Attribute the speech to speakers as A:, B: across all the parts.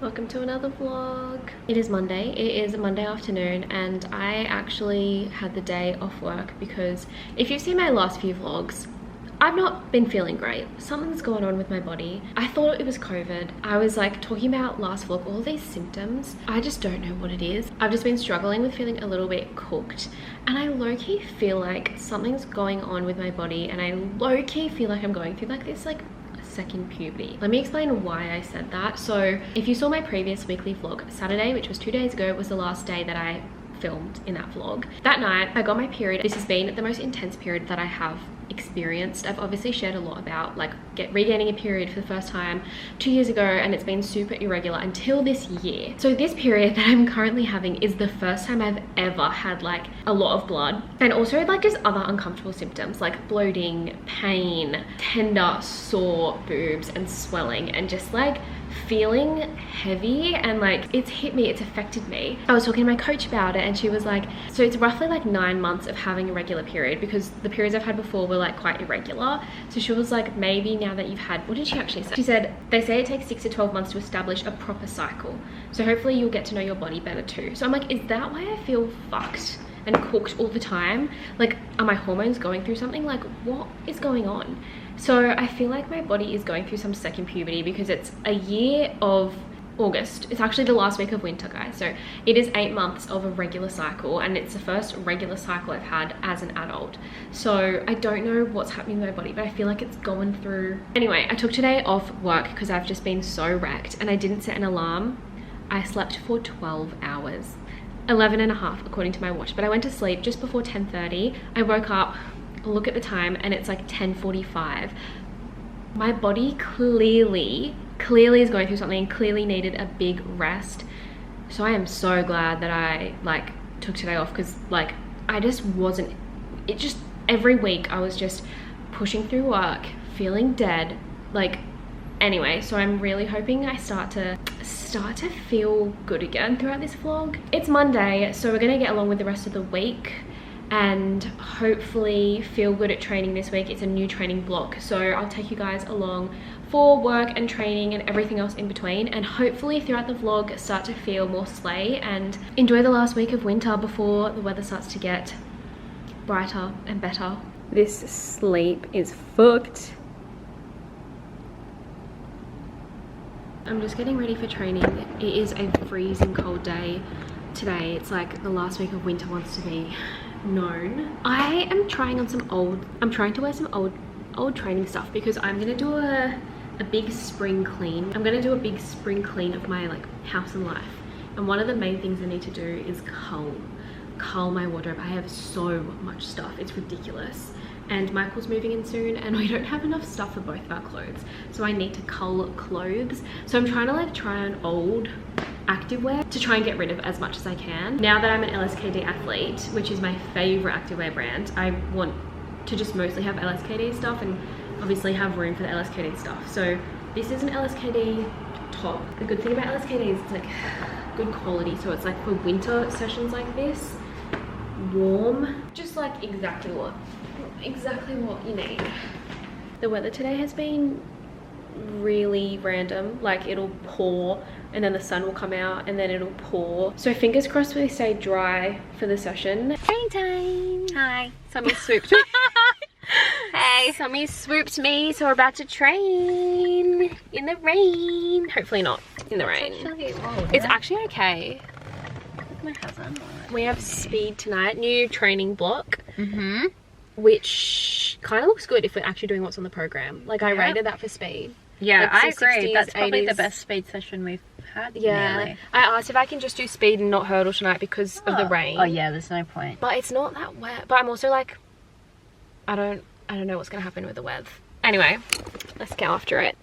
A: Welcome to another vlog. It is Monday. It is a Monday afternoon and I actually had the day off work because if you've seen my last few vlogs, I've not been feeling great. Something's going on with my body. I thought it was COVID. I was like talking about last vlog, all these symptoms. I just don't know what it is. I've just been struggling with feeling a little bit cooked and I low-key feel like something's going on with my body and I low-key feel like I'm going through like this second puberty. Let me explain why I said that. So if you saw my previous weekly vlog, Saturday, which was 2 days ago, was the last day that I filmed in that vlog. That night I got my period. This has been the most intense period that I have experienced. I've obviously shared a lot about like regaining a period for the first time 2 years ago, and it's been super irregular until this year. So this period that I'm currently having is the first time I've ever had like a lot of blood, and also like just other uncomfortable symptoms like bloating, pain, tender, sore boobs and swelling, and just like feeling heavy. And like it's hit me, it's affected me. I was talking to my coach about it and she was like, so it's roughly like 9 months of having a regular period, because the periods I've had before were like quite irregular. So she was like, maybe now that you've had, what did she actually say? She said, they say it takes 6 to 12 months to establish a proper cycle. So hopefully you'll get to know your body better too. So I'm like, is that why I feel fucked and cooked all the time? Like, are my hormones going through something? Like, what is going on? So I feel like my body is going through some second puberty because it's a year of August. It's actually the last week of winter, guys. So it is 8 months of a regular cycle, and it's the first regular cycle I've had as an adult. So I don't know what's happening with my body, but I feel like it's going through. Anyway, I took today off work because I've just been so wrecked and I didn't set an alarm. I slept for 12 hours. 11 and a half according to my watch, but I went to sleep just before 10:30. I woke up, look at the time, and it's like 10:45. My body clearly is going through something, clearly needed a big rest. So I am so glad that I like took today off, because like I just wasn't, it just every week I was just pushing through work, feeling dead. Like anyway, so I'm really hoping I start to feel good again throughout this vlog. It's Monday, so we're gonna get along with the rest of the week and hopefully feel good at training this week. It's a new training block, so I'll take you guys along for work and training and everything else in between, and hopefully throughout the vlog start to feel more slay and enjoy the last week of winter before the weather starts to get brighter and better. This sleep is fucked. I'm just getting ready for training. It is a freezing cold day today. It's like the last week of winter wants to be known. I am trying on some I'm trying to wear some old training stuff because I'm gonna do a big spring clean. I'm gonna do a big spring clean of my like house and life, and one of the main things I need to do is cull my wardrobe. I have so much stuff, it's ridiculous. And Michael's moving in soon and we don't have enough stuff for both of our clothes, so I need to cull clothes. So I'm trying to like try on old activewear to try and get rid of as much as I can. Now that I'm an LSKD athlete, which is my favorite activewear brand, I want to just mostly have LSKD stuff and obviously have room for the LSKD stuff. So this is an LSKD top. The good thing about LSKD is it's like good quality, so it's like for winter sessions like this, warm, just like exactly what you need. The weather today has been really random. Like it'll pour and then the sun will come out and then it'll pour. So fingers crossed we stay dry for the session. Training time. Hi. Sammy swooped me. Hey. Sammy swooped me, so we're about to train in the rain. Hopefully not in the rain. It's actually okay.
B: My husband.
A: We have speed tonight, new training block. Which kind of looks good if we're actually doing what's on the program. Like I rated that for speed.
B: Yeah,
A: like
B: I agree.
A: 60s,
B: That's probably
A: 80s.
B: the best speed session we've had.
A: Yeah.
B: Nearly.
A: I asked if I can just do speed and not hurdle tonight because of the rain.
B: Oh yeah, there's no point.
A: But it's not that wet. But I'm also like, I don't know what's gonna happen with the weather. Anyway, let's get after it.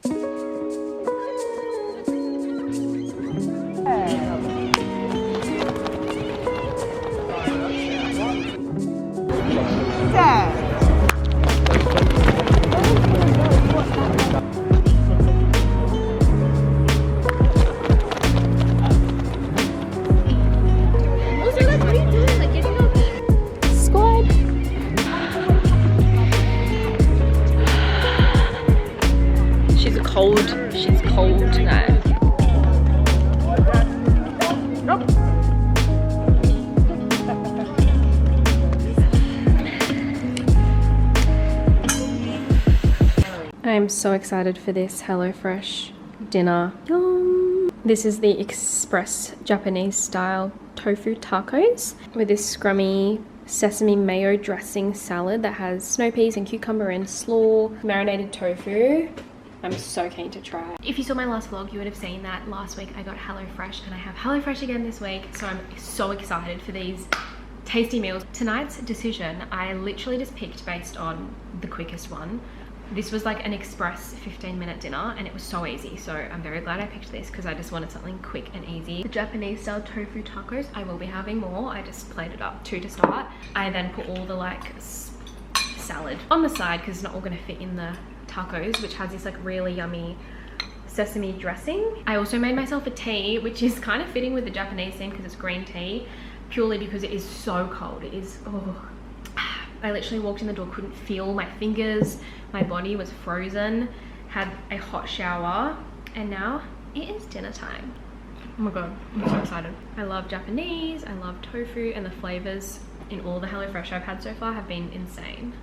A: Cold am so excited for this HelloFresh dinner. Yum! This is the express Japanese style tofu tacos with this scrummy sesame mayo dressing salad that has snow peas and cucumber and slaw, marinated tofu. I'm so keen to try. If you saw my last vlog, you would have seen that last week I got HelloFresh and I have HelloFresh again this week. So I'm so excited for these tasty meals. Tonight's decision, I literally just picked based on the quickest one. This was like an express 15-minute dinner and it was so easy. So I'm very glad I picked this because I just wanted something quick and easy. The Japanese style tofu tacos, I will be having more. I just plated it up 2 to start. I then put all the like salad on the side because it's not all gonna fit in the tacos, which has this like really yummy sesame dressing. I also made myself a tea, which is kind of fitting with the Japanese theme because it's green tea, purely because it is so cold. It is, oh. I literally walked in the door, couldn't feel my fingers, my body was frozen, had a hot shower, and now it is dinner time. Oh my god, I'm so excited. I love Japanese, I love tofu, and the flavors in all the HelloFresh I've had so far have been insane.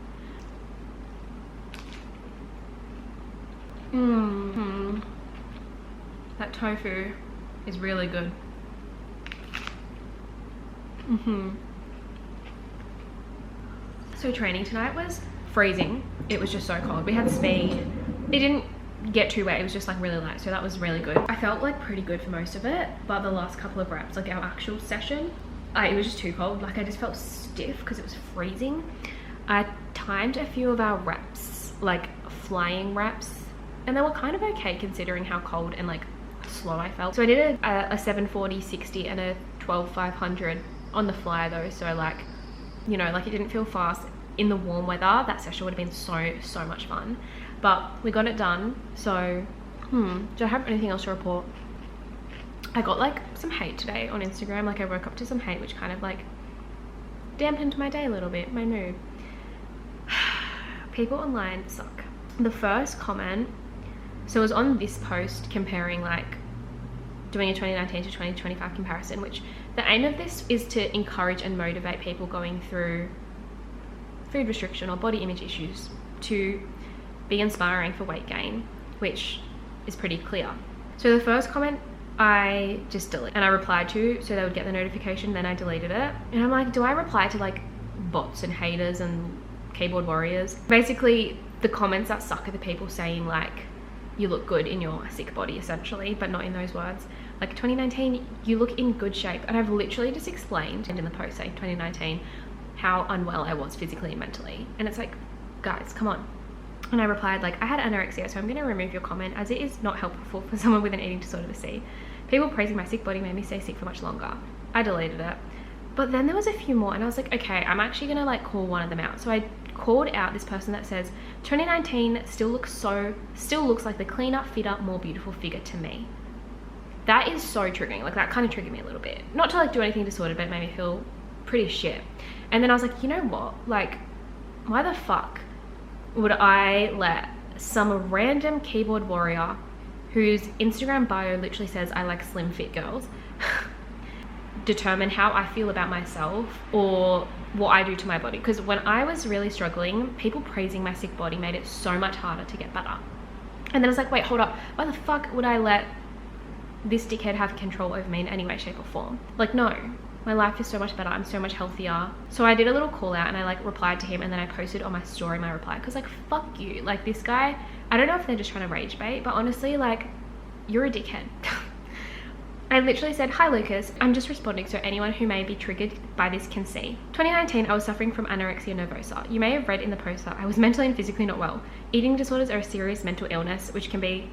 A: That tofu is really good. So training tonight was freezing. It was just so cold. We had speed. It didn't get too wet. It was just like really light. So that was really good. I felt like pretty good for most of it. But the last couple of reps, like our actual session, it was just too cold. Like I just felt stiff because it was freezing. I timed a few of our reps, like flying reps, and they were kind of okay considering how cold and like slow I felt. So I did a 740, 60 and a 12, 500 on the fly though. So like, you know, like it didn't feel fast. In the warm weather, that session would have been so much fun. But we got it done. So, do I have anything else to report? I got like some hate today on Instagram. Like I woke up to some hate, which kind of like dampened my day a little bit, my mood. People online suck. The first comment, so it was on this post comparing like doing a 2019 to 2025 comparison, which the aim of this is to encourage and motivate people going through food restriction or body image issues to be inspiring for weight gain, which is pretty clear. So the first comment I just deleted and I replied to so they would get the notification, then I deleted it. And I'm like, do I reply to like bots and haters and keyboard warriors? Basically the comments that suck are the people saying like, you look good in your sick body essentially, but not in those words. Like 2019, you look in good shape. And I've literally just explained in the post saying 2019, how unwell I was physically and mentally. And it's like, guys, come on. And I replied like, I had anorexia, so I'm going to remove your comment as it is not helpful for someone with an eating disorder to see. People praising my sick body made me stay sick for much longer. I deleted it. But then there was a few more and I was like, okay, I'm actually going to like call one of them out. So I called out this person that says 2019 still looks like the cleaner, fitter, more beautiful figure to me. That is so triggering. Like that kind of triggered me a little bit. Not to like do anything disordered, but it made me feel pretty shit. And then I was like, you know what? Like, why the fuck would I let some random keyboard warrior whose Instagram bio literally says I like slim fit girls determine how I feel about myself or what I do to my body? Because when I was really struggling, people praising my sick body made it so much harder to get better. And then I was like, wait, hold up. Why the fuck would I let this dickhead have control over me in any way, shape or form? Like, no. My life is so much better. I'm so much healthier. So I did a little call out and I like replied to him and then I posted on my story my reply because like, fuck you. Like this guy, I don't know if they're just trying to rage bait, but honestly, like, you're a dickhead. I literally said, hi Lucas, I'm just responding so anyone who may be triggered by this can see. 2019, I was suffering from anorexia nervosa. You may have read in the post that I was mentally and physically not well. Eating disorders are a serious mental illness which can be,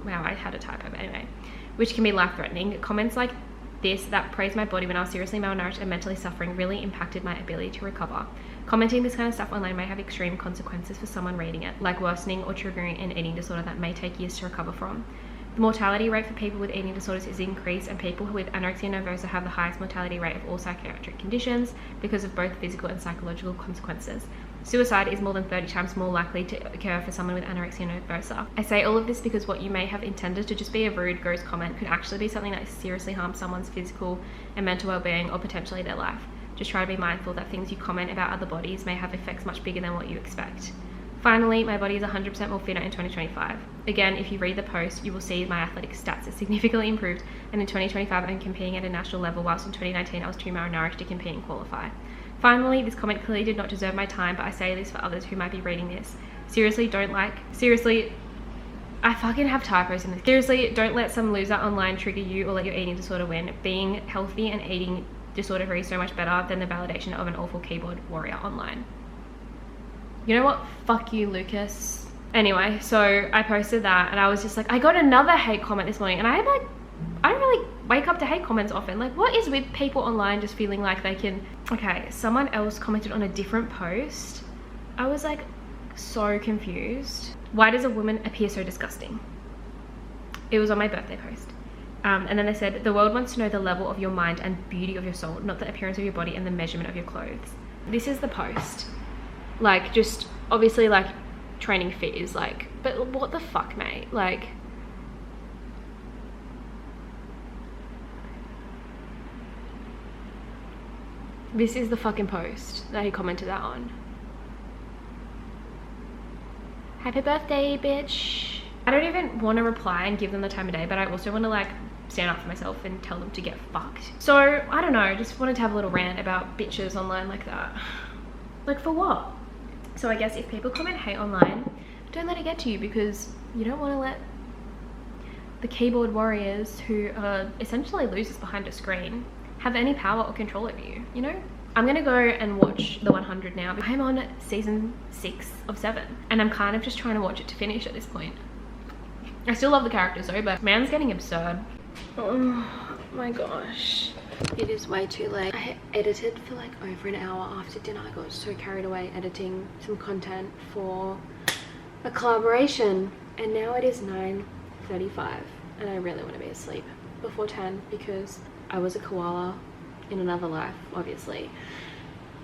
A: wow, I had a typo, but anyway, which can be life-threatening. Comments like this that praised my body when I was seriously malnourished and mentally suffering really impacted my ability to recover. Commenting this kind of stuff online may have extreme consequences for someone reading it, like worsening or triggering an eating disorder that may take years to recover from. The mortality rate for people with eating disorders is increased, and people with anorexia nervosa have the highest mortality rate of all psychiatric conditions because of both physical and psychological consequences. Suicide is more than 30 times more likely to occur for someone with anorexia nervosa. I say all of this because what you may have intended to just be a rude, gross comment could actually be something that seriously harms someone's physical and mental well-being or potentially their life. Just try to be mindful that things you comment about other bodies may have effects much bigger than what you expect. Finally, my body is 100% more fitter in 2025. Again, if you read the post, you will see my athletic stats are significantly improved, and in 2025 I'm competing at a national level, whilst in 2019 I was too malnourished to compete and qualify. Finally, this comment clearly did not deserve my time, but I say this for others who might be reading this. Seriously, I fucking have typos in this. Seriously, don't let some loser online trigger you or let your eating disorder win. Being healthy and eating disorder free is so much better than the validation of an awful keyboard warrior online. You know what? Fuck you, Lucas. Anyway, so I posted that and I was just like, I got another hate comment this morning, and I don't really wake up to hate comments often. Like, what is with people online just feeling like they can... Okay, someone else commented on a different post. I was like so confused. Why does a woman appear so disgusting? It was on my birthday post. And then they said, the world wants to know the level of your mind and beauty of your soul, not the appearance of your body and the measurement of your clothes. This is the post. Like, just obviously like training fit is like, but what the fuck, mate? Like, this is the fucking post that he commented that on. Happy birthday, bitch. I don't even want to reply and give them the time of day, but I also want to like stand up for myself and tell them to get fucked. So I don't know, just wanted to have a little rant about bitches online like that. Like, for what? So I guess if people comment hate online, don't let it get to you, because you don't want to let the keyboard warriors who are essentially losers behind a screen have any power or control over you, you know? I'm gonna go and watch The 100 now. I'm on season 6 of 7 and I'm kind of just trying to watch it to finish at this point. I still love the characters though, but man's getting absurd. Oh my gosh. It is way too late. I edited for like over an hour after dinner. I got so carried away editing some content for a collaboration, and now it is 9:35 and I really want to be asleep before 10 because I was a koala in another life, obviously,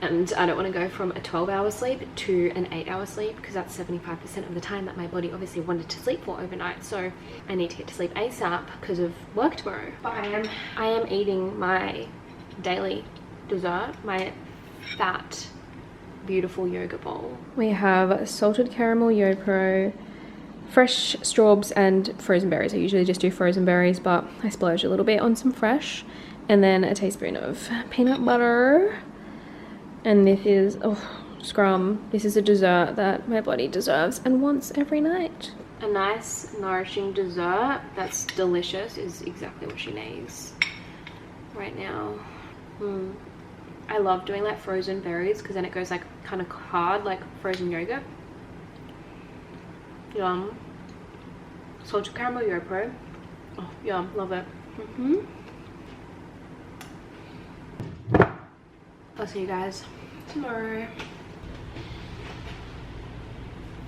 A: and I don't want to go from a 12-hour sleep to an 8-hour sleep, because that's 75% of the time that my body obviously wanted to sleep for overnight. So I need to get to sleep ASAP because of work tomorrow. But I am eating my daily dessert, my fat beautiful yogurt bowl. We have salted caramel YoPro, fresh straws and frozen berries. I usually just do frozen berries, but I splurge a little bit on some fresh, and then a teaspoon of peanut butter. And this is, oh, scrum. This is a dessert that my body deserves and wants every night. A nice, nourishing dessert that's delicious is exactly what she needs right now. I love doing like frozen berries because then it goes like kind of hard, like frozen yogurt. Yum. Salted caramel YoPro. Oh, yum. Love it. I'll see you guys tomorrow.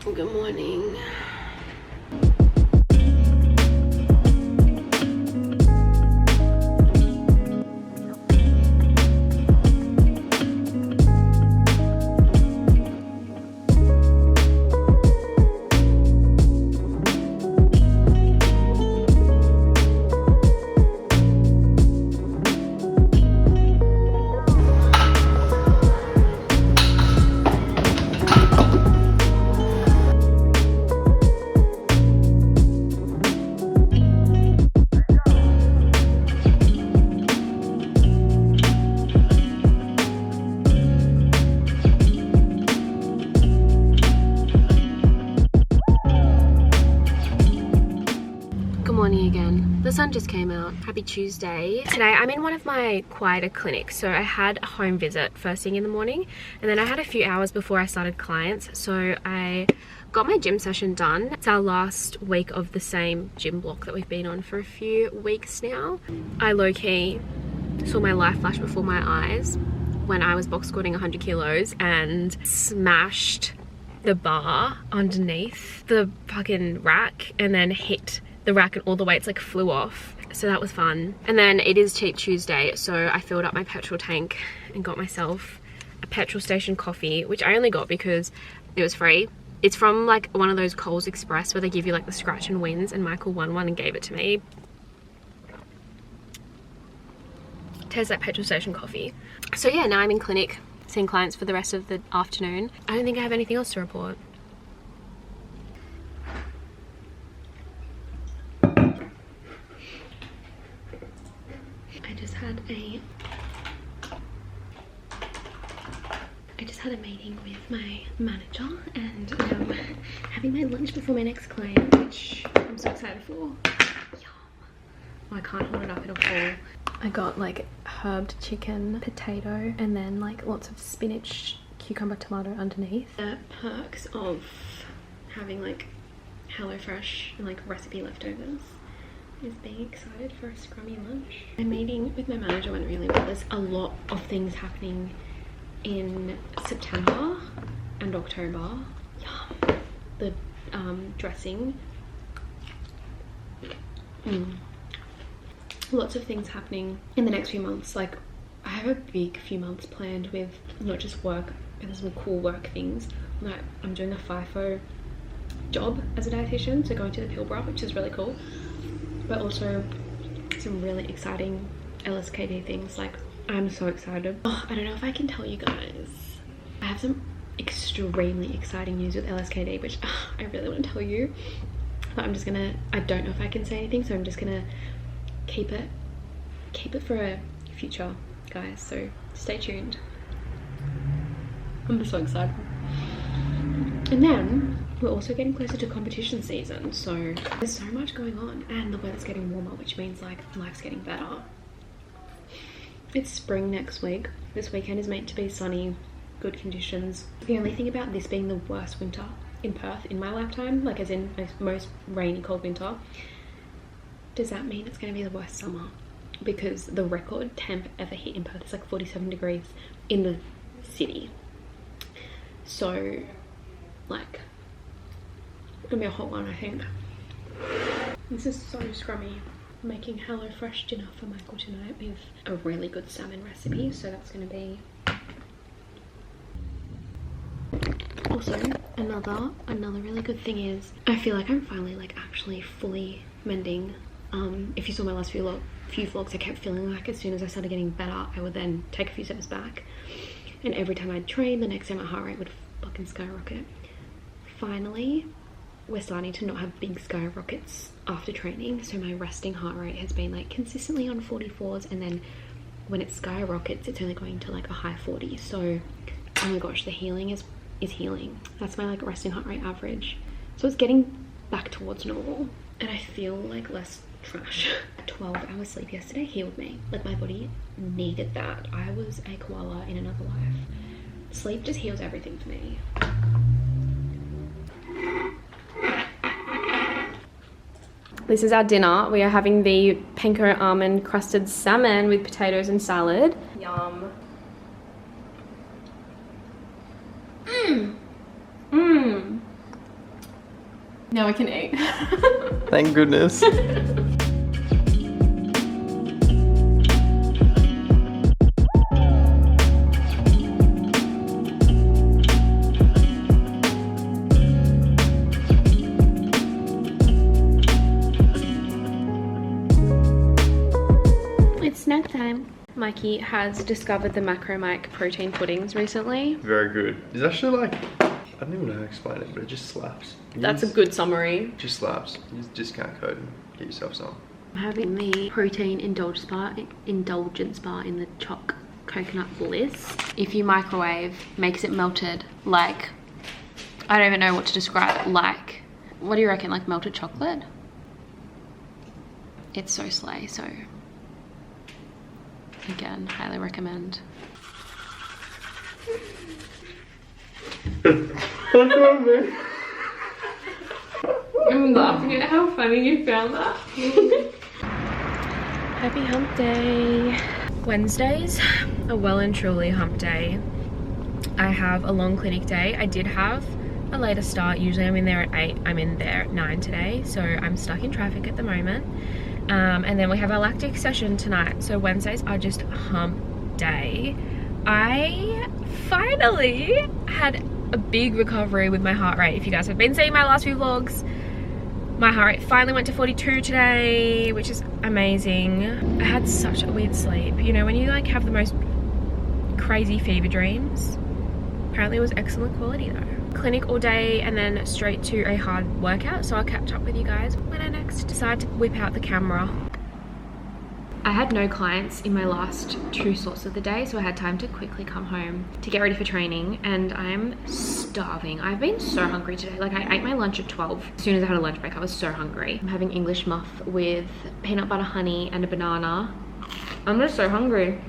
A: Good morning. Again. The sun just came out. Happy Tuesday. Today I'm in one of my quieter clinics. So I had a home visit first thing in the morning, and then I had a few hours before I started clients. So I got my gym session done. It's our last week of the same gym block that we've been on for a few weeks now. I low-key saw my life flash before my eyes when I was box squatting 100 kilos and smashed the bar underneath the fucking rack and then hit the rack and all the weights like flew off. So that was fun. And then it is Cheap Tuesday, so I filled up my petrol tank and got myself a petrol station coffee, which I only got because it was free. It's from like one of those Coles Express where they give you like the scratch and wins, and Michael won one and gave it to me. Tastes like petrol station coffee. So yeah, now I'm in clinic seeing clients for the rest of the afternoon. I don't think I have anything else to report. had a meeting with my manager, and I'm having my lunch before my next client, which I'm so excited for. Yum. Oh, I can't hold it up, it'll fall. I got like herbed chicken, potato, and then like lots of spinach, cucumber, tomato underneath. The perks of having like HelloFresh and like recipe leftovers is being excited for a scrummy lunch. My meeting with my manager went really well. There's a lot of things happening in September and October. Yum. The dressing. Lots of things happening in the next few months. Like, I have a big few months planned with not just work, but there's some cool work things. Like, I'm doing a FIFO job as a dietitian, so going to the Pilbara, which is really cool, but also some really exciting LSKD things. Like, I'm so excited. Oh, I don't know if I can tell you guys, I have some extremely exciting news with LSKD, which I really want to tell you, but I'm just gonna, I don't know if I can say anything, so I'm just gonna keep it for a future, guys, so stay tuned. I'm so excited. And then we're also getting closer to competition season, so there's so much going on, and the weather's getting warmer, which means like life's getting better. It's spring next week. This weekend is meant to be sunny, good conditions. The only thing about this being the worst winter in Perth in my lifetime, like as in my most rainy, cold winter, does that mean it's going to be the worst summer? Because the record temp ever hit in Perth is like 47 degrees in the city. So, like, it's going to be a hot one, I think. This is so scrummy. I'm making HelloFresh dinner for Michael tonight with a really good salmon recipe, so that's going to be... Also, another really good thing is I feel like I'm finally like actually fully mending. If you saw my last few vlogs, I kept feeling like as soon as I started getting better, I would then take a few steps back, and every time I'd train, the next day my heart rate would fucking skyrocket. Finally, we're starting to not have big skyrockets after training, so my resting heart rate has been like consistently on 44s, and then when it skyrockets, it's only going to like a high 40s. So, oh my gosh, the healing is healing. That's my like resting heart rate average, so it's getting back towards normal, and I feel like less trash. 12 hours sleep yesterday healed me. Like, my body needed that. I was a koala in another life. Sleep just heals everything for me. This is our dinner. We are having the panko almond crusted salmon with potatoes and salad. Yum. Now we can eat.
C: Thank goodness.
A: It's snack time. Mikey has discovered the Macromike protein puddings recently.
C: Very good. It's actually like, I don't even know how to explain it, but it just slaps.
A: That's a good summary.
C: It just slaps. Use discount code and get yourself some.
A: I'm having the protein indulgence bar in the choc coconut bliss. If you microwave, makes it melted like, I don't even know what to describe it like. What do you reckon, like melted chocolate? It's so slay, so again, highly recommend. I'm laughing at how funny you found that. Happy hump day. Wednesdays are well and truly hump day. I have a long clinic day. I did have a later start. Usually I'm in there at 8. I'm in there at 9 today, so I'm stuck in traffic at the moment. And then we have our lactic session tonight. So Wednesdays are just hump day. I finally had a big recovery with my heart rate. If you guys have been seeing my last few vlogs, my heart rate finally went to 42 today, which is amazing. I had such a weird sleep. You know, when you like have the most crazy fever dreams? Apparently it was excellent quality though. Clinic all day and then straight to a hard workout, so I'll catch up with you guys when I next decide to whip out the camera. I had no clients in my last 2 slots of the day, so I had time to quickly come home to get ready for training, and I'm starving. I've been so hungry today. Like, I ate my lunch at 12. As soon as I had a lunch break, I was so hungry. I'm having English muff with peanut butter honey and a banana. I'm just so hungry.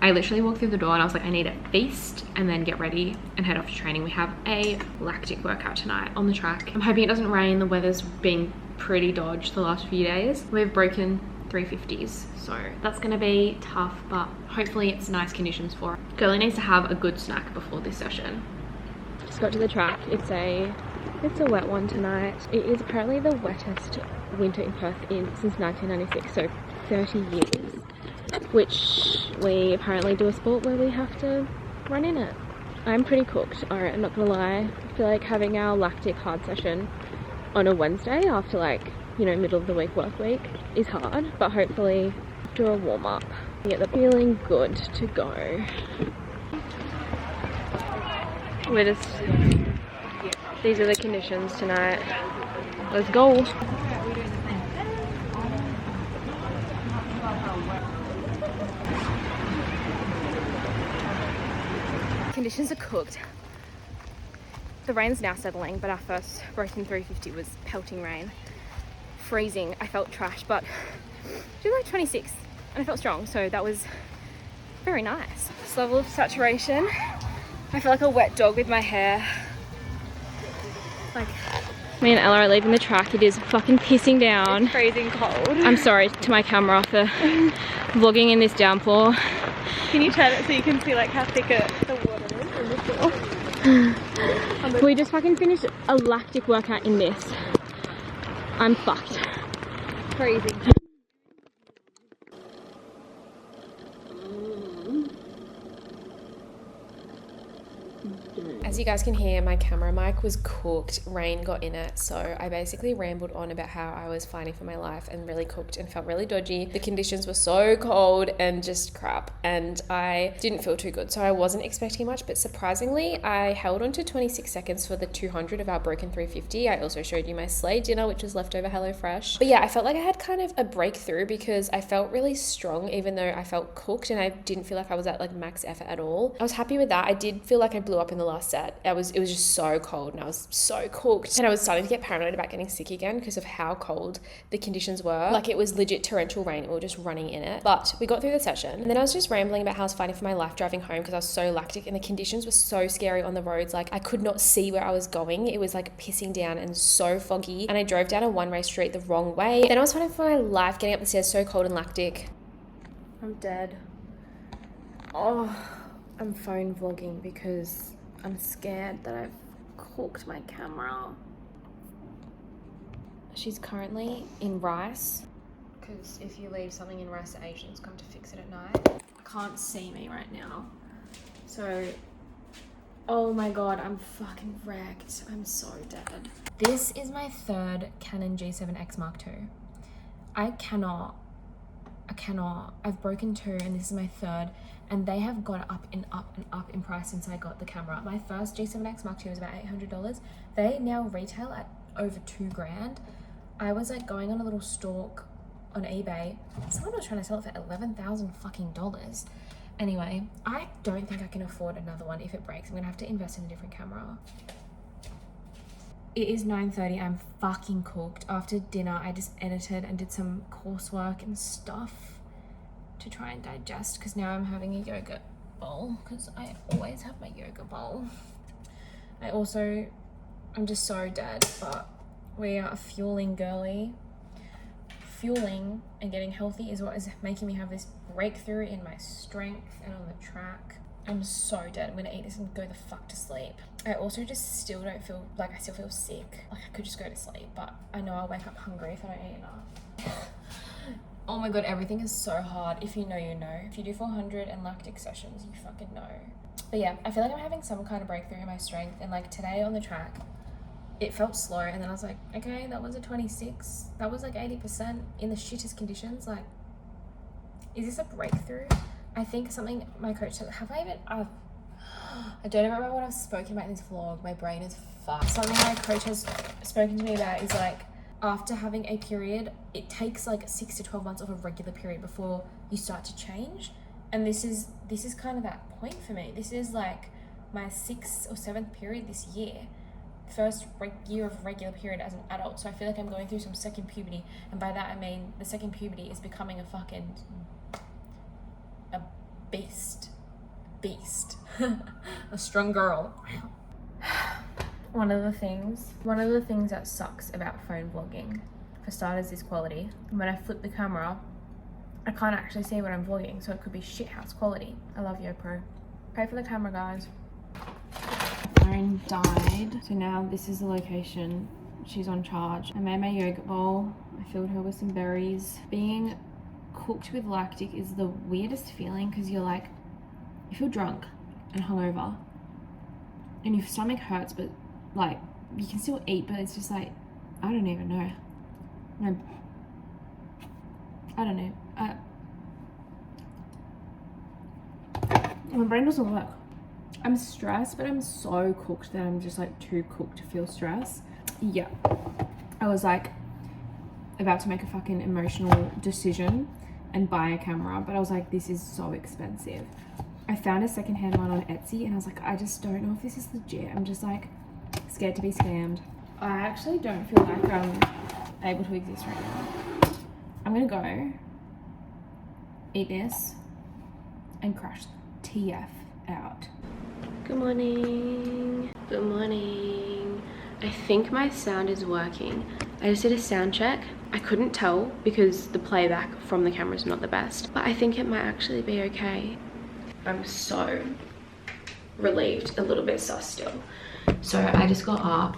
A: I literally walked through the door and I was like, I need a feast and then get ready and head off to training. We have a lactic workout tonight on the track. I'm hoping it doesn't rain. The weather's been pretty dodgy the last few days. We've broken 350s, so that's gonna be tough, but hopefully it's nice conditions for it. Girlie needs to have a good snack before this session. Just got to the track. It's a wet one tonight. It is apparently the wettest winter in Perth since 1996, so 30 years. Which we apparently do a sport where we have to run in it. I'm pretty cooked, alright, I'm not gonna lie. I feel like having our lactic hard session on a Wednesday after, like, you know, middle of the week work week is hard, but hopefully after a warm up, we get the feeling good to go. These are the conditions tonight. Let's go. Conditions are cooked. The rain's now settling, but our first broken 350 was pelting rain. Freezing. I felt trash, but it was like 26 and I felt strong, so that was very nice. This level of saturation, I feel like a wet dog with my hair. Like, me and Ella are leaving the track. It is fucking pissing down.
B: It's freezing cold.
A: I'm sorry to my camera for vlogging in this downpour.
B: Can you turn it so you can see like how thick the water is in the floor?
A: We just fucking finished a lactic workout in this. I'm fucked.
B: Freezing.
A: As you guys can hear, my camera mic was cooked, rain got in it, so I basically rambled on about how I was fighting for my life and really cooked and felt really dodgy. The conditions were so cold and just crap, and I didn't feel too good, so I wasn't expecting much, but surprisingly I held on to 26 seconds for the 200 of our broken 350. I also showed you my sleigh dinner, which was leftover HelloFresh. But yeah, I felt like I had kind of a breakthrough because I felt really strong even though I felt cooked and I didn't feel like I was at like max effort at all. I was happy with that. I did feel like I blew up in the last set. It was just so cold and I was so cooked, and I was starting to get paranoid about getting sick again because of how cold the conditions were. Like, it was legit torrential rain and we were just running in it. But we got through the session, and then I was just rambling about how I was fighting for my life driving home because I was so lactic and the conditions were so scary on the roads. Like, I could not see where I was going. It was like pissing down and so foggy, and I drove down a one-way street the wrong way. Then I was fighting for my life getting up the stairs, so cold and lactic. I'm dead. Oh, I'm phone vlogging because I'm scared that I've cooked my camera. She's currently in rice, because if you leave something in rice, the Asians come to fix it at night. I can't see me right now. So, oh my god, I'm fucking wrecked. I'm so dead. This is my third Canon G7X Mark II. I cannot. I've broken 2 and this is my third, and they have gone up and up and up in price since I got the camera. My first G7X Mark II was about $800. They now retail at over $2,000. I was like going on a little stalk on eBay. Someone was trying to sell it for $11,000 fucking dollars. Anyway, I don't think I can afford another one if it breaks. I'm gonna have to invest in a different camera. It is 9:30, I'm fucking cooked. After dinner, I just edited and did some coursework and stuff to try and digest, because now I'm having a yogurt bowl, because I always have my yogurt bowl. I'm just so dead, but we are fueling girly. Fueling and getting healthy is what is making me have this breakthrough in my strength and on the track. I'm so dead. I'm gonna eat this and go the fuck to sleep. I also just still don't feel like, I still feel sick. Like, I could just go to sleep, but I know I'll wake up hungry if I don't eat enough. Oh my god, everything is so hard. If you know, you know. If you do 400 and lactic sessions, you fucking know. But yeah, I feel like I'm having some kind of breakthrough in my strength, and like today on the track, it felt slow, and then I was like, okay, that was a 26. That was like 80% in the shittest conditions. Like, is this a breakthrough? I think something my coach said, I don't remember what I've spoken about in this vlog. My brain is fucked. Something my coach has spoken to me about is like,
D: after having a period, it takes like 6 to 12 months of a regular period before you start to change. And this is kind of that point for me. This is like my 6th or 7th period this year. First year of regular period as an adult. So I feel like I'm going through some second puberty. And by that I mean the second puberty is becoming a beast. A strong girl. One of the things that sucks about phone vlogging, for starters, is quality. When I flip the camera, I can't actually see what I'm vlogging, so it could be shithouse quality. I love YoPro. Pray for the camera, guys. Phone died, so now this is the location. She's on charge. I made my yogurt bowl. I filled her with some berries. Being cooked with lactic is the weirdest feeling, because you're like, you feel drunk and hungover, and your stomach hurts, but like you can still eat, but it's just like, I don't even know. I don't know. My brain doesn't work. I'm stressed, but I'm so cooked that I'm just like too cooked to feel stress. Yeah. I was like about to make a fucking emotional decision and buy a camera, but I was like, this is so expensive. I found a secondhand one on Etsy and I was like, I just don't know if this is legit. I'm just like scared to be scammed. I actually don't feel like I'm able to exist right now. I'm gonna go eat this and crash TF out.
A: Good morning. Good morning. I think my sound is working. I just did a sound check. I couldn't tell because the playback from the camera is not the best, but I think it might actually be okay. I'm so relieved, a little bit sus still. So I just got up,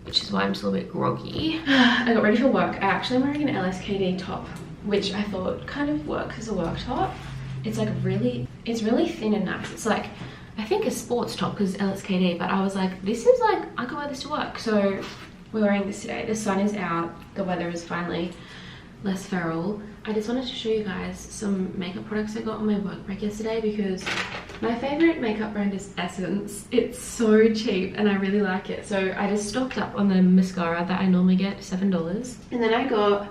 A: which is why I'm still a bit groggy. I got ready for work. I actually am wearing an LSKD top, which I thought kind of works as a work top. It's like it's really thin and nice. It's like, I think a sports top because LSKD, but I was like, this is like, I can wear this to work. So we're wearing this today. The sun is out. The weather is finally less feral. I just wanted to show you guys some makeup products I got on my work break yesterday because my favorite makeup brand is Essence. It's so cheap and I really like it. So I just stocked up on the mascara that I normally get, $7. And then I got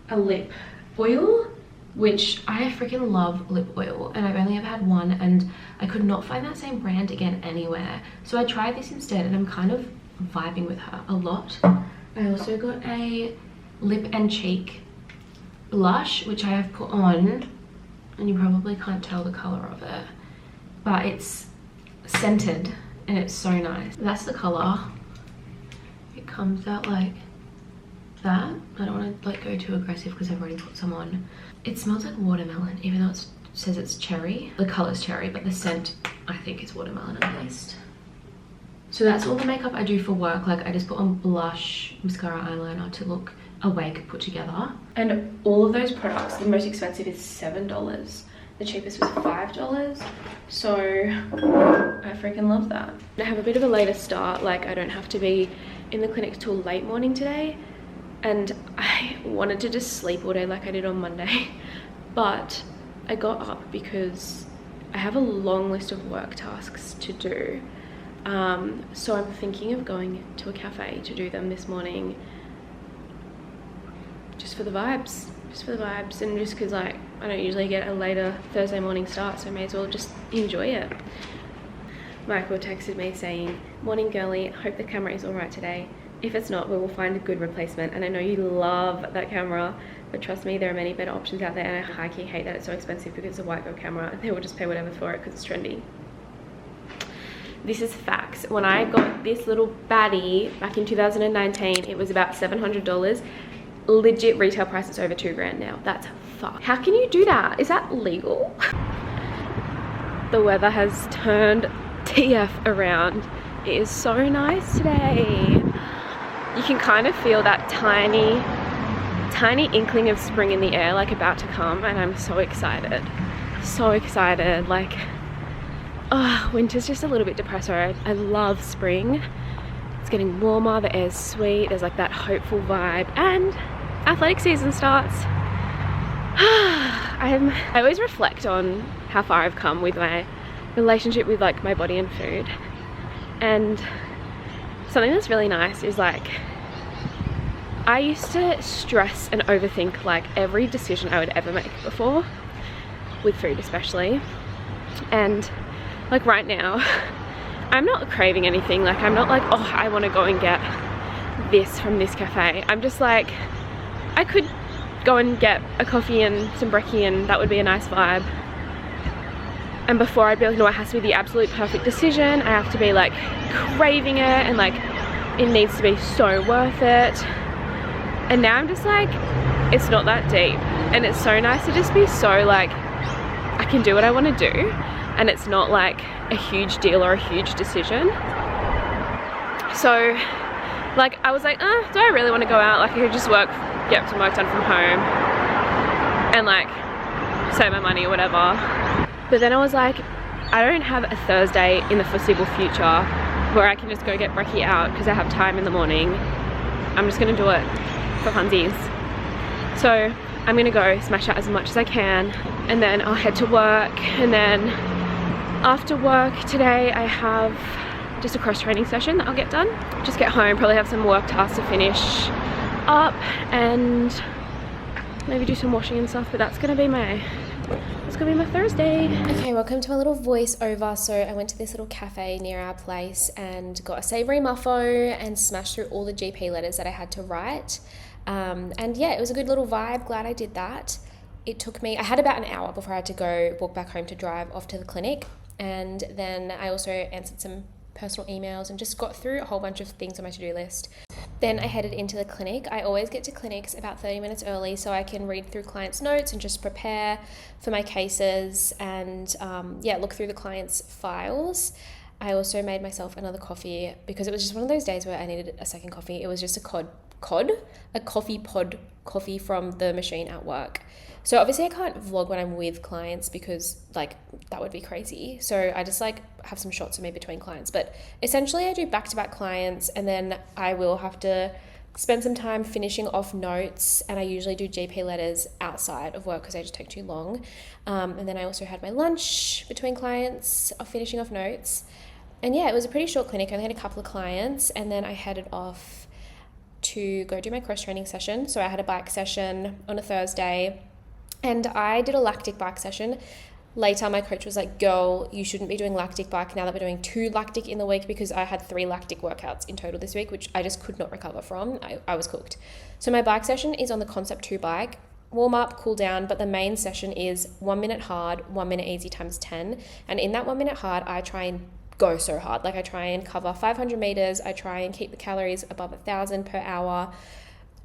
A: a lip oil, which I freaking love lip oil, and I've only ever had one and I could not find that same brand again anywhere. So I tried this instead and I'm kind of vibing with her a lot. I also got a lip and cheek blush, which I have put on, and you probably can't tell the color of it, but it's scented and it's so nice. That's the color. It comes out like that. I don't want to like go too aggressive because I've already put some on. It smells like watermelon, even though it says it's cherry. The color's cherry, but the scent I think is watermelon at least. So that's all the makeup I do for work. Like I just put on blush, mascara, eyeliner to look awake, put together. And all of those products, the most expensive is $7. The cheapest was $5. So I freaking love that. I have a bit of a later start. Like I don't have to be in the clinic till late morning today. And I wanted to just sleep all day like I did on Monday. But I got up because I have a long list of work tasks to do. So I'm thinking of going to a cafe to do them this morning, just for the vibes, and just because like I don't usually get a later Thursday morning start, so I may as well just enjoy it. Michael texted me saying, "Morning girly, hope the camera is all right today. If it's not, we will find a good replacement." And I know you love that camera, but trust me, there are many better options out there, and I high-key hate that it's so expensive because it's a white girl camera. They will just pay whatever for it because it's trendy. This is facts. When I got this little baddie back in 2019, it was about $700. Legit retail price is over $2,000 now. That's fuck. How can you do that? Is that legal? The weather has turned TF around. It is so nice today. You can kind of feel that tiny inkling of spring in the air, like about to come, and I'm so excited. So excited. Like, oh, winter's just a little bit depressor. I love spring. It's getting warmer, the air's sweet, there's like that hopeful vibe, and athletic season starts. I always reflect on how far I've come with my relationship with like my body and food, and something that's really nice is like I used to stress and overthink like every decision I would ever make before, with food especially. And like right now, I'm not craving anything. Like I'm not like, oh, I want to go and get this from this cafe. I'm just like, I could go and get a coffee and some brekkie and that would be a nice vibe. And before I'd be like, no, it has to be the absolute perfect decision. I have to be like craving it and like it needs to be so worth it. And now I'm just like, it's not that deep. And it's so nice to just be so like, I can do what I want to do. And it's not like a huge deal or a huge decision. So like I was like, do I really want to go out? Like I could just get some work done from home and like save my money or whatever. But then I was like, I don't have a Thursday in the foreseeable future where I can just go get brekkie out because I have time in the morning. I'm just gonna do it for funsies. So I'm gonna go smash out as much as I can and then I'll head to work. And then after work today I have just a cross training session that I'll get done. Just get home, probably have some work tasks to finish up and maybe do some washing and stuff, but that's gonna be my Thursday. Okay, welcome to my little voiceover. So I went to this little cafe near our place and got a savoury muffo and smashed through all the GP letters that I had to write. And yeah, it was a good little vibe. Glad I did that. It took me, I had about an hour before I had to go walk back home to drive off to the clinic. And then I also answered some personal emails and just got through a whole bunch of things on my to-do list. Then I headed into the clinic. I always get to clinics about 30 minutes early so I can read through clients' notes and just prepare for my cases and look through the clients' files. I also made myself another coffee because it was just one of those days where I needed a second coffee. It was just a coffee pod coffee from the machine at work. So obviously I can't vlog when I'm with clients because like that would be crazy. So I just like have some shots of me between clients. But essentially I do back-to-back clients and then I will have to spend some time finishing off notes, and I usually do GP letters outside of work because they just take too long. And then I also had my lunch between clients of finishing off notes. And yeah, it was a pretty short clinic. I only had a couple of clients and then I headed off to go do my cross training session. So I had a bike session on a Thursday. And I did a lactic bike session. Later, my coach was like, girl, you shouldn't be doing lactic bike now that we're doing 2 lactic in the week, because I had 3 lactic workouts in total this week, which I just could not recover from. I was cooked. So my bike session is on the Concept 2 bike. Warm up, cool down, but the main session is 1 minute hard, 1 minute easy times 10. And in that 1 minute hard, I try and go so hard. Like I try and cover 500 meters. I try and keep the calories above 1,000 per hour,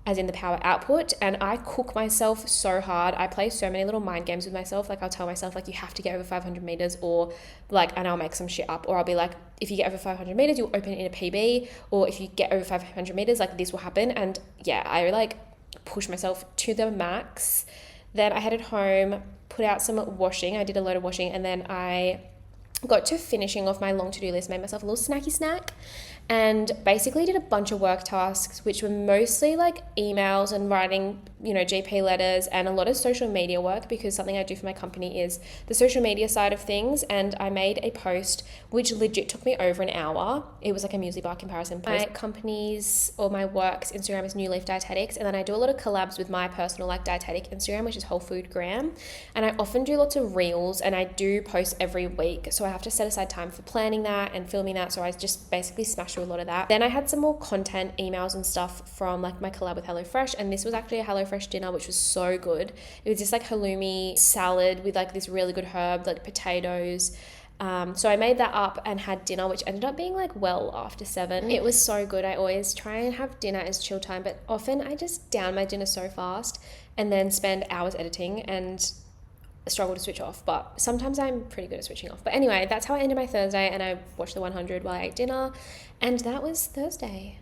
A: as in the power output, and I cook myself so hard. I play so many little mind games with myself. Like I'll tell myself like you have to get over 500 meters, or like, and I'll make some shit up, or I'll be like, if you get over 500 meters, you'll open it in a PB, or if you get over 500 meters, like this will happen. And yeah, I like push myself to the max. Then I headed home, put out some washing. I did a load of washing, and then I got to finishing off my long to-do list, made myself a little snacky snack, and basically did a bunch of work tasks, which were mostly like emails and writing, GP letters, and a lot of social media work, because something I do for my company is the social media side of things. And I made a post which legit took me over an hour. It was like a muesli bar comparison post. My company's or my work's Instagram is New Leaf Dietetics, and then I do a lot of collabs with my personal like dietetic Instagram, which is Whole Food Gram, and I often do lots of reels, and I do post every week, so I have to set aside time for planning that and filming that. So I just basically smashed through a lot of that. Then I had some more content emails and stuff from like my collab with HelloFresh, and this was actually a HelloFresh dinner, which was so good. It was just like halloumi salad with like this really good herb, like potatoes. So I made that up and had dinner, which ended up being like well after 7. It was so good. I always try and have dinner as chill time, but often I just down my dinner so fast and then spend hours editing and struggle to switch off. But sometimes I'm pretty good at switching off. But anyway, that's how I ended my Thursday, and I watched the 100 while I ate dinner, and that was Thursday.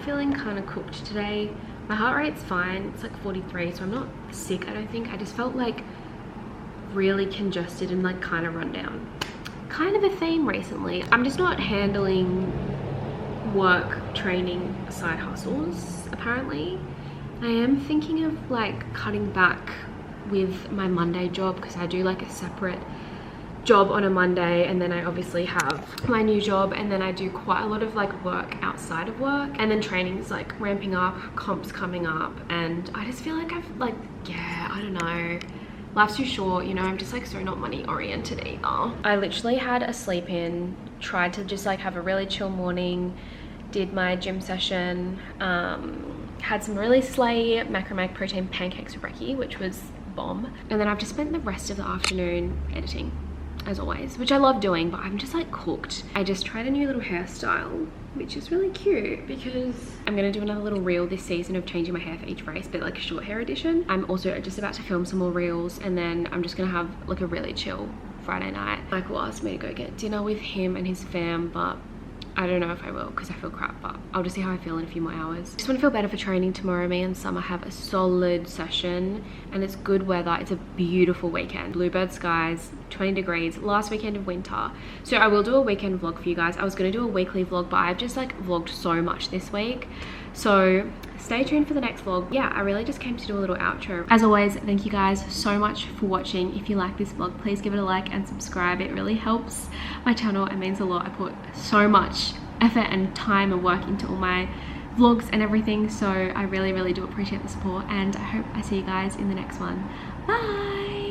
A: feeling kind of cooked today. My heart rate's fine, it's like 43, so I'm not sick, I don't think. I just felt like really congested and like kind of run down. Kind of a theme recently. I'm just not handling work, training, side hustles, apparently. I am thinking of like cutting back with my Monday job because I do like a separate job on a Monday, and then I obviously have my new job, and then I do quite a lot of like work outside of work, and then training's like ramping up, comps coming up, and I just feel like I've like, yeah, I don't know, life's too short, you know. I'm just like so not money oriented either. I literally had a sleep in, tried to just like have a really chill morning, did my gym session, had some really slay macrame protein pancakes for brekkie, which was bomb, and then I've just spent the rest of the afternoon editing, as always, which I love doing, but I'm just like cooked. I just tried a new little hairstyle, which is really cute because I'm gonna do another little reel this season of changing my hair for each race, but like a short hair edition. I'm also just about to film some more reels, and then I'm just gonna have like a really chill Friday night. Michael asked me to go get dinner with him and his fam, but I don't know if I will because I feel crap, but I'll just see how I feel in a few more hours. Just want to feel better for training tomorrow. Me and Summer have a solid session and it's good weather. It's a beautiful weekend. Bluebird skies, 20 degrees, last weekend of winter. So I will do a weekend vlog for you guys. I was going to do a weekly vlog, but I've just like vlogged so much this week. So stay tuned for the next vlog. Yeah, I really just came to do a little outro. As always, thank you guys so much for watching. If you like this vlog, please give it a like and subscribe. It really helps my channel. It means a lot. I put so much effort and time and work into all my vlogs and everything, so I really do appreciate the support, and I hope I see you guys in the next one. Bye.